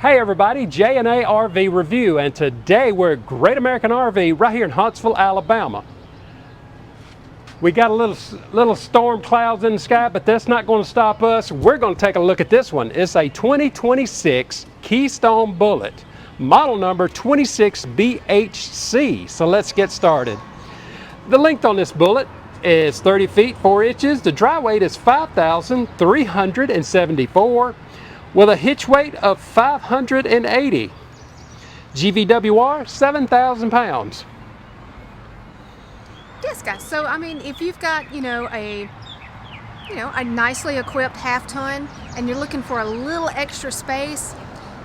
Hey everybody, J&A RV Review, and today we're at Great American RV right here in Huntsville, Alabama. We got a little storm clouds in the sky, but that's not going to stop us. We're going to take a look at this one. It's a 2026 Keystone Bullet, model number 26BHC. So let's get started. The length on this Bullet is 30 feet 4 inches. The dry weight is 5,374 with a hitch weight of 580. GVWR 7,000 pounds. Yes, guys. So I mean, if you've got a nicely equipped half ton and you're looking for a little extra space,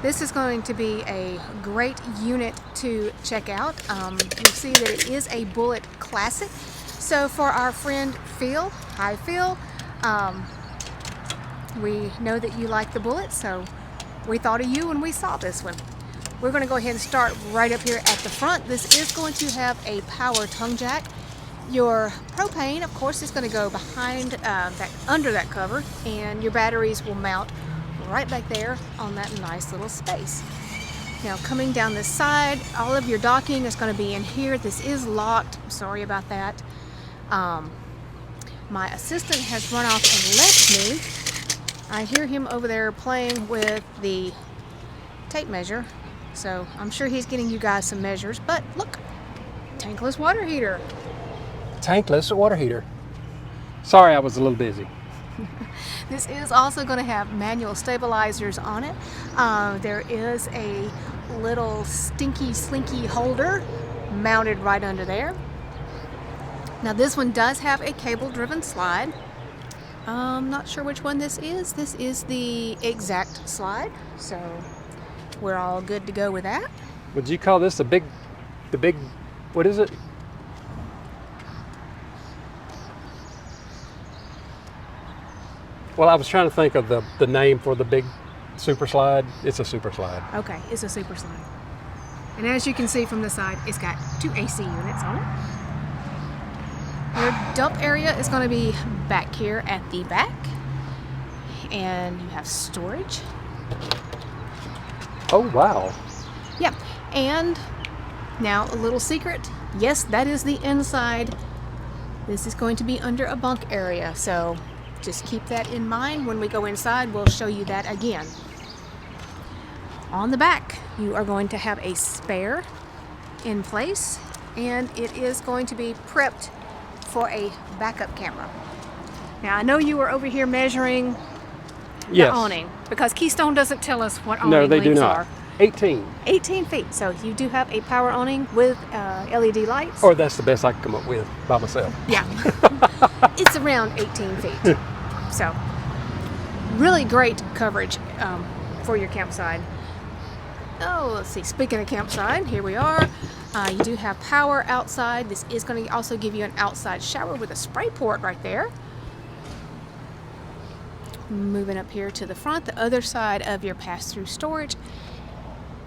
this is going to be a great unit to check out. You'll see that it is a Bullet Classic. So for our friend Phil, hi Phil, we know that you like the Bullet, so we thought of you when we saw this one. We're going to go ahead and start right up here at the front. This is going to have a power tongue jack. Your propane, of course, is going to go behind under that cover, and your batteries will mount right back there on that nice little space. Now, coming down this side, all of your docking is going to be in here. This is locked. I'm sorry about that. My assistant has run off and left me. I hear him over there playing with the tape measure, so I'm sure he's getting you guys some measures. But look, tankless water heater. Tankless water heater. Sorry, I was a little busy. This is also going to have manual stabilizers on it. There is a little stinky slinky holder mounted right under there. Now this one does have a cable driven slide. I'm not sure which one this is. This is the exact slide, so we're all good to go with that. Would you call this the big, what is it? Well, I was trying to think of the name for the big super slide. It's a super slide. Okay, it's a super slide. And as you can see from the side, it's got 2 AC units on it. Your dump area is going to be back here at the back. And you have storage. Oh, wow. Yep. And now a little secret. Yes, that is the inside. This is going to be under a bunk area, so just keep that in mind. When we go inside, we'll show you that again. On the back, you are going to have a spare in place, and it is going to be prepped for a backup camera. Now, I know you were over here measuring the awning, because Keystone doesn't tell us what awning lengths are. No, they do not. 18 feet. So you do have a power awning with LED lights. Or that's the best I can come up with by myself. Yeah. It's around 18 feet. So really great coverage for your campsite. Oh, let's see. Speaking of campsite, here we are. You do have power outside. This is going to also give you an outside shower with a spray port right there. Moving up here to the front, the other side of your pass-through storage.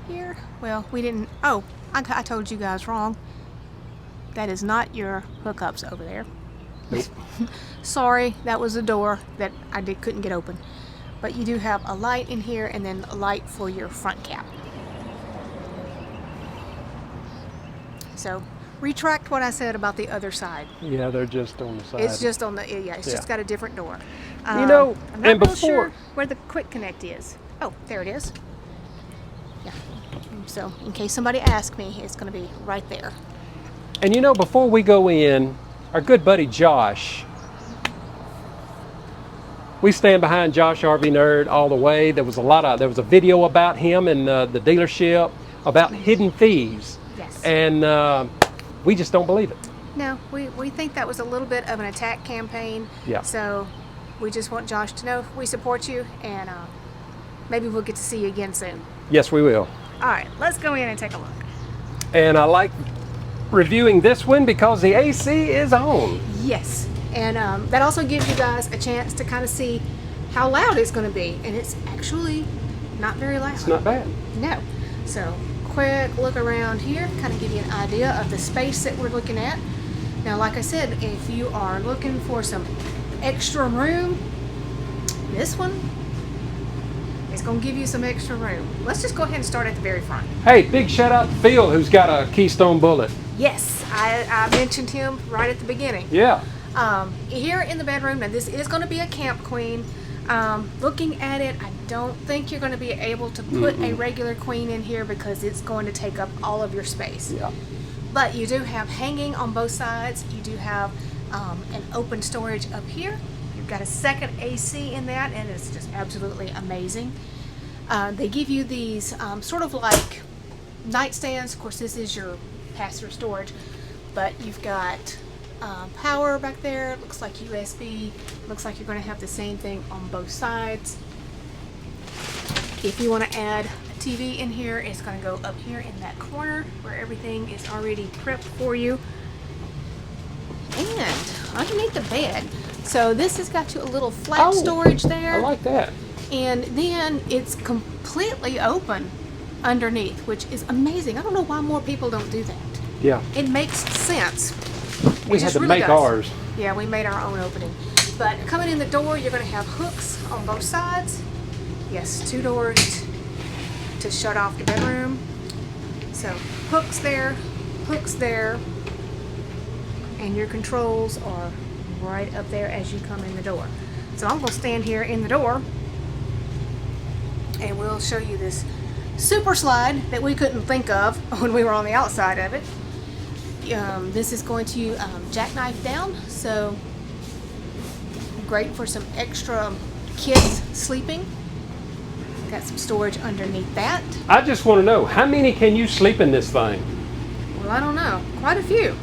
Here, well, we didn't, oh, I told you guys wrong. That is not your hookups over there. Nope. Sorry, that was a door that I couldn't get open. But you do have a light in here, and then a light for your front cap. So retract what I said about the other side. Yeah, they're just on the side. It's just on the, it's just got a different door. You know, I'm not real sure where the quick connect is. Oh, there it is. Yeah. So in case somebody asks me, it's going to be right there. And you know, before we go in, our good buddy Josh, we stand behind Josh RV Nerd all the way. There was a video about him and the dealership about hidden thieves. Yes. And we just don't believe it. No, we think that was a little bit of an attack campaign. Yeah. So we just want Josh to know we support you, and maybe we'll get to see you again soon. Yes, we will. All right, let's go in and take a look. And I like reviewing this one because the AC is on. Yes, and that also gives you guys a chance to kind of see how loud it's going to be, and it's actually not very loud. It's not bad. No. So quick look around here, kind of give you an idea of the space that we're looking at. Now, like I said, if you are looking for some extra room, this one is It's going to give you some extra room. Let's just go ahead and start at the very front. Hey, big shout out to Phil, who's got a Keystone Bullet. Yes, I mentioned him right at the beginning. Yeah. Here in the bedroom, now this is going to be a camp queen. Looking at it, I don't think you're going to be able to put a regular queen in here because it's going to take up all of your space. Yeah. But you do have hanging on both sides. You do have an open storage up here. You've got a second AC in that, and it's just absolutely amazing. They give you these sort of like nightstands. Of course, this is your pass-through storage, but you've got power back there. It looks like USB. Looks like you're going to have the same thing on both sides. If you want to add a TV in here, it's going to go up here in that corner where everything is already prepped for you. And underneath the bed, so this has got you a little flat storage there. I like that. And then it's completely open underneath, which is amazing. I don't know why more people don't do that. Yeah. It makes sense. We had to make ours. Yeah, we made our own opening. But coming in the door, you're going to have hooks on both sides. Yes, 2 doors to shut off the bedroom. So hooks there, and your controls are right up there as you come in the door. So I'm going to stand here in the door, and we'll show you this super slide that we couldn't think of when we were on the outside of it. This is going to jackknife down, so great for some extra kids sleeping. Got some storage underneath that. I just want to know, how many can you sleep in this thing? Well, I don't know. Quite a few.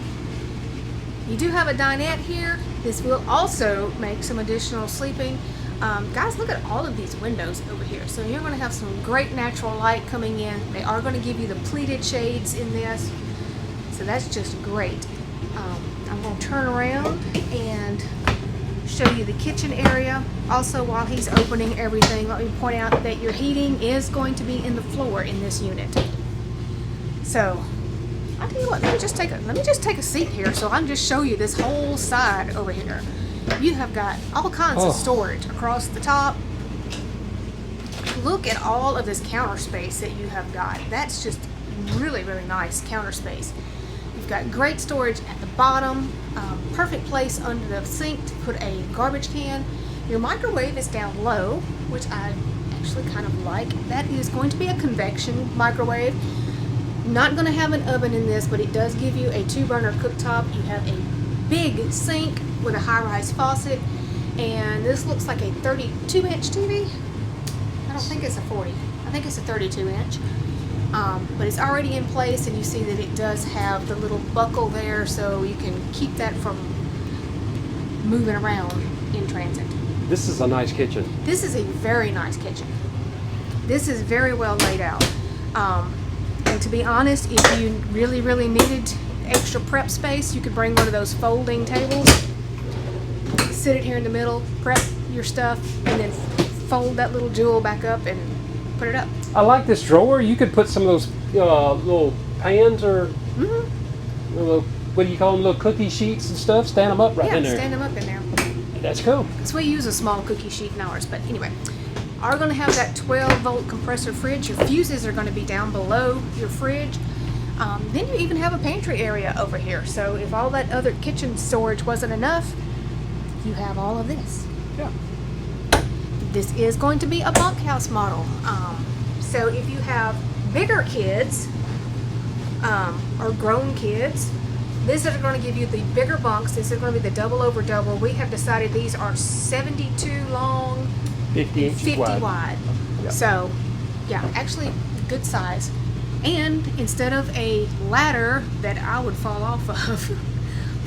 You do have a dinette here. This will also make some additional sleeping. Guys, look at all of these windows over here. So you're going to have some great natural light coming in. They are going to give you the pleated shades in this. So that's just great. I'm going to turn around and show you the kitchen area. Also, while he's opening everything, let me point out that your heating is going to be in the floor in this unit. So I'll tell you what, let me just take a seat here so I can just show you this whole side over here. You have got all kinds of storage across the top. Look at all of this counter space that you have got. That's just really, really nice counter space. You've got great storage at the bottom, perfect place under the sink to put a garbage can. Your microwave is down low, which I actually kind of like. That is going to be a convection microwave. Not going to have an oven in this, but it does give you a 2-burner cooktop. You have a big sink with a high-rise faucet, and this looks like a 32-inch TV. I don't think it's a 40. I think it's a 32-inch. But it's already in place, and you see that it does have the little buckle there, so you can keep that from moving around in transit. This is a nice kitchen. This is a very nice kitchen. This is very well laid out. And to be honest, if you really, really needed extra prep space, you could bring one of those folding tables, sit it here in the middle, prep your stuff, and then fold that little jewel back up and put it up. I like this drawer. You could put some of those little pans or little, what do you call them, little cookie sheets and stuff, stand them up right in there. Yeah, stand them up in there. That's cool. Because we use a small cookie sheet in ours, but anyway. Are going to have that 12-volt compressor fridge. Your fuses are going to be down below your fridge. Then you even have a pantry area over here. So if all that other kitchen storage wasn't enough, you have all of this. Yeah. This is going to be a bunkhouse model. So if you have bigger kids or grown kids, these are going to give you the bigger bunks. This is going to be the double over double. We have decided these are 72 long, 50 inches 50 wide. Yep. So, yeah, actually good size. And instead of a ladder that I would fall off of,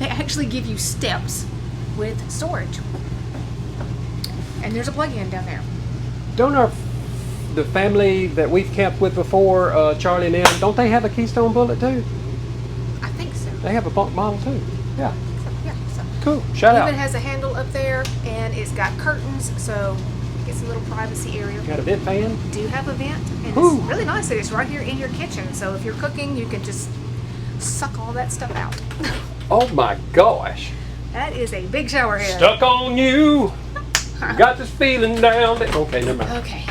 they actually give you steps with storage. And there's a plug-in down there. Don't the family that we've camped with before, Charlie and them, don't they have a Keystone Bullet too? I think so. They have a bunk model too. Yeah. Yeah, so. Cool. Shout out. It even has a handle up there, and it's got curtains, so it's a little privacy area. Got a vent fan? Do have a vent, and Ooh. it's really nice that it's right here in your kitchen. So if you're cooking, you can just suck all that stuff out. Oh my gosh. That is a big shower head. Stuck on you. Got this feeling down. Okay, never mind. Okay.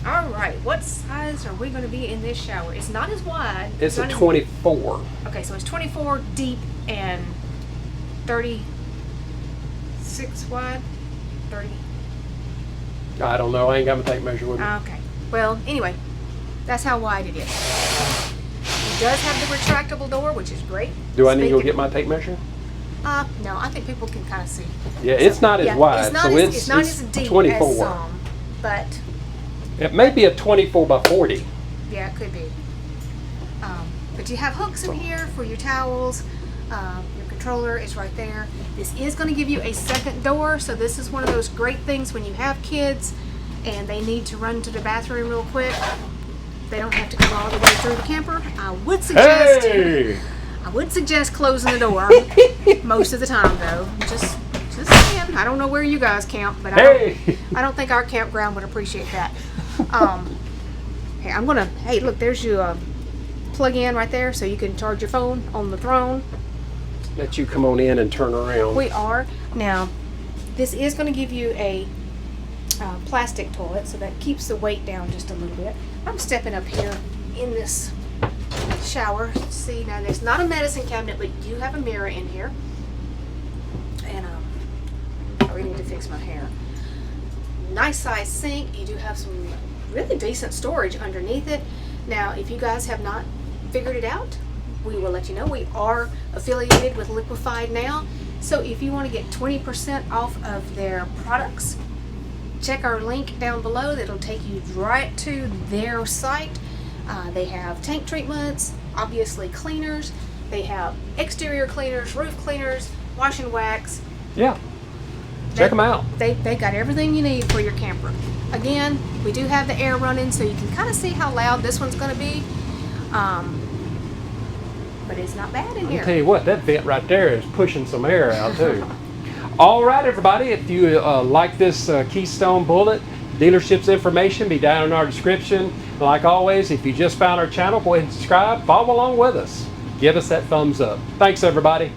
All right, what size are we going to be in this shower? It's not as wide. It's a not 24. Okay, so it's 24 deep and 36 wide. 30. I don't know. I ain't got my tape measure with me. Okay. Well, anyway, that's how wide it is. It does have the retractable door, which is great. Do I need to go get my tape measure? No, I think people can kind of see. Yeah, it's not as wide, it's not as deep 24. as some, but it may be a 24 by 40. yeah, it could be. But you have hooks in here for your towels. Your controller is right there. This is going to give you a second door, so this is one of those great things when you have kids and they need to run to the bathroom real quick. They don't have to come all the way through the camper. I would suggest closing the door most of the time, though. Just saying. I don't know where you guys camp, but I don't think our campground would appreciate that. Hey, look, there's your plug in right there, so you can charge your phone on the throne. Let you come on in and turn around. We are. Now, this is going to give you a plastic toilet, so that keeps the weight down just a little bit. I'm stepping up here in this shower. See, now there's not a medicine cabinet, but you do have a mirror in here. And I really need to fix my hair. Nice size sink. You do have some really decent storage underneath it. Now, if you guys have not figured it out, we will let you know. We are affiliated with Liquefied now, so if you want to get 20% off of their products, check our link down below. That'll take you right to their site. They have tank treatments, obviously cleaners. They have exterior cleaners, roof cleaners, wash and wax. Yeah, check them out. They got everything you need for your camper. Again, we do have the air running, so you can kind of see how loud this one's going to be. But it's not bad in here. I'll tell you what, that vent right there is pushing some air out too. All right, everybody, if you like this Keystone Bullet, dealership's information be down in our description. Like always, if you just found our channel, go ahead and subscribe, follow along with us. Give us that thumbs up. Thanks, everybody.